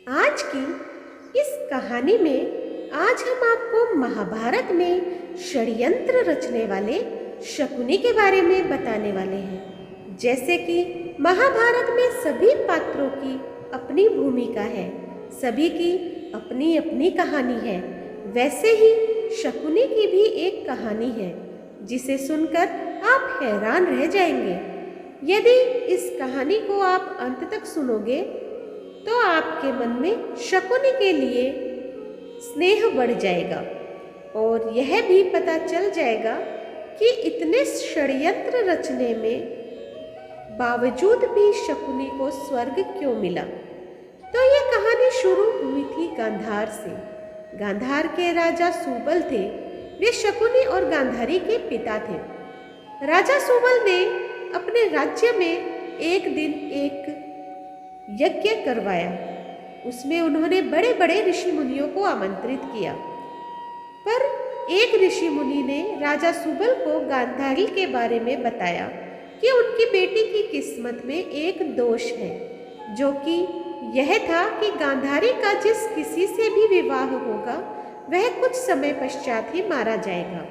आज की इस कहानी में आज हम आपको महाभारत में षड्यंत्र रचने वाले शकुनी के बारे में बताने वाले हैं। जैसे कि महाभारत में सभी पात्रों की अपनी भूमिका है, सभी की अपनी अपनी कहानी है, वैसे ही शकुनी की भी एक कहानी है जिसे सुनकर आप हैरान रह जाएंगे। यदि इस कहानी को आप अंत तक सुनोगे तो आपके मन में शकुनी के लिए स्नेह बढ़ जाएगा और यह भी पता चल जाएगा कि इतने षड्यंत्र रचने में बावजूद भी शकुनी को स्वर्ग क्यों मिला। तो ये कहानी शुरू हुई थी गांधार से। गांधार के राजा सुबल थे, वे शकुनी और गांधारी के पिता थे। राजा सुबल ने अपने राज्य में एक दिन एक यज्ञ करवाया। उसमें उन्होंने बड़े बड़े ऋषि मुनियों को आमंत्रित किया, पर एक ऋषि मुनि ने राजा सुबल को गांधारी के बारे में बताया कि उनकी बेटी की किस्मत में एक दोष है, जो कि यह था कि गांधारी का जिस किसी से भी विवाह होगा वह कुछ समय पश्चात ही मारा जाएगा।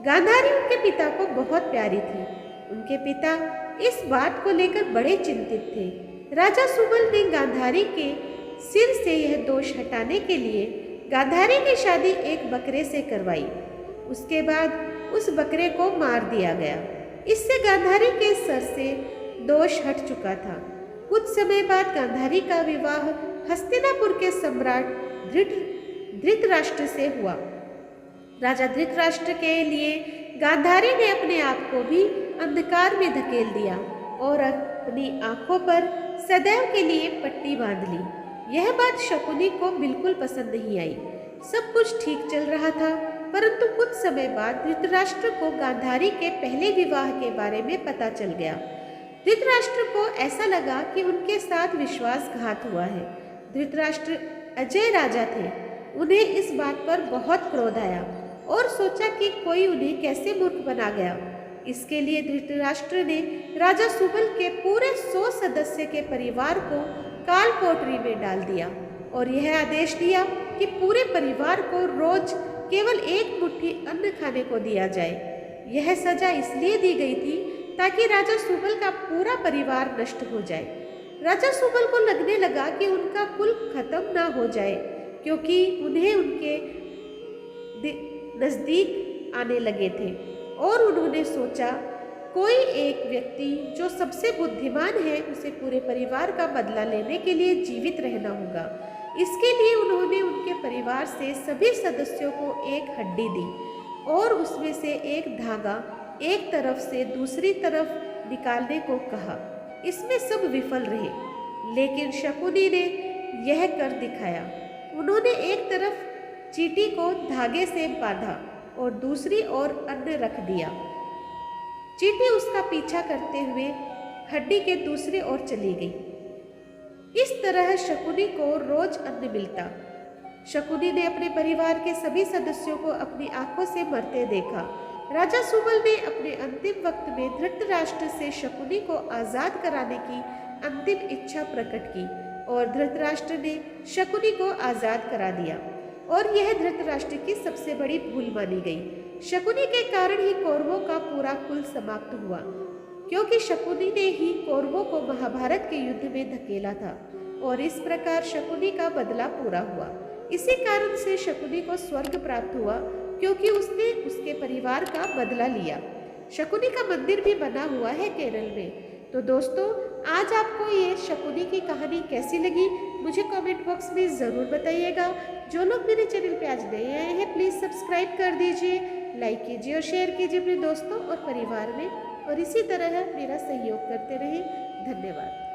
गांधारी उनके पिता को बहुत प्यारी थी। उनके पिता इस बात को लेकर बड़े चिंतित थे। राजा सुबल ने गांधारी के सिर से यह दोष हटाने के लिए गांधारी की शादी एक बकरे से करवाई। उसके बाद उस बकरे को मार दिया गया। इससे गांधारी के सर से दोष हट चुका था। कुछ समय बाद गांधारी का विवाह हस्तिनापुर के सम्राट धृतराष्ट्र से हुआ। राजा धृतराष्ट्र के लिए गांधारी ने अपने आप को भी अंधकार में धकेल दिया और अपनी आंखों पर सदैव के लिए पट्टी बांध ली। यह बात शकुनी को बिल्कुल पसंद नहीं आई। सब कुछ ठीक चल रहा था, परंतु कुछ समय बाद धृतराष्ट्र को गांधारी के पहले विवाह के बारे में पता चल गया। धृतराष्ट्र को ऐसा लगा कि उनके साथ विश्वासघात हुआ है। धृतराष्ट्र अजय राजा थे। उन्हें इस बात पर बहुत क्रोध आया और सोचा कि कोई उन्हें कैसे मूर्ख बना गया। इसके लिए धृतराष्ट्र ने राजा सुबल के पूरे 100 सदस्य के परिवार को काल कोठरी में डाल दिया और यह आदेश दिया कि पूरे परिवार को रोज केवल एक मुट्ठी अन्न खाने को दिया जाए। यह सजा इसलिए दी गई थी ताकि राजा सुबल का पूरा परिवार नष्ट हो जाए। राजा सुबल को लगने लगा कि उनका कुल खत्म ना हो जाए, क्योंकि उन्हें उनके नजदीक आने लगे थे और उन्होंने सोचा कोई एक व्यक्ति जो सबसे बुद्धिमान है उसे पूरे परिवार का बदला लेने के लिए जीवित रहना होगा। इसके लिए उन्होंने उनके परिवार से सभी सदस्यों को एक हड्डी दी और उसमें से एक धागा एक तरफ से दूसरी तरफ निकालने को कहा। इसमें सब विफल रहे, लेकिन शकुनी ने यह कर दिखाया। उन्होंने एक तरफ चींटी को धागे से बांधा और दूसरी ओर अन्न रख दिया। चींटी उसका पीछा करते हुए हड्डी के दूसरी ओर चली गई। इस तरह शकुनी को रोज अन्न मिलता। शकुनी ने अपने परिवार के सभी सदस्यों को अपनी आंखों से मरते देखा। राजा सुबल ने अपने अंतिम वक्त में धृतराष्ट्र से शकुनी को आजाद कराने की अंतिम इच्छा प्रकट की और धृतराष्ट्र ने शकुनी को आजाद करा दिया और यह धृतराष्ट्र की सबसे बड़ी भूल मानी गई। शकुनी के कारण ही कौरवों का पूरा कुल समाप्त हुआ, क्योंकि शकुनी ने ही कौरवों को महाभारत के युद्ध में धकेला था और इस प्रकार शकुनी का बदला पूरा हुआ। इसी कारण से शकुनी को स्वर्ग प्राप्त हुआ, क्योंकि उसने उसके परिवार का बदला लिया। शकुनी का मंदिर भी बना हुआ है केरल में। तो दोस्तों, आज आपको ये शकुनी की कहानी कैसी लगी मुझे कमेंट बॉक्स में ज़रूर बताइएगा। जो लोग मेरे चैनल पे आज नए आए हैं प्लीज़ सब्सक्राइब कर दीजिए, लाइक कीजिए और शेयर कीजिए अपने दोस्तों और परिवार में, और इसी तरह मेरा सहयोग करते रहें। धन्यवाद।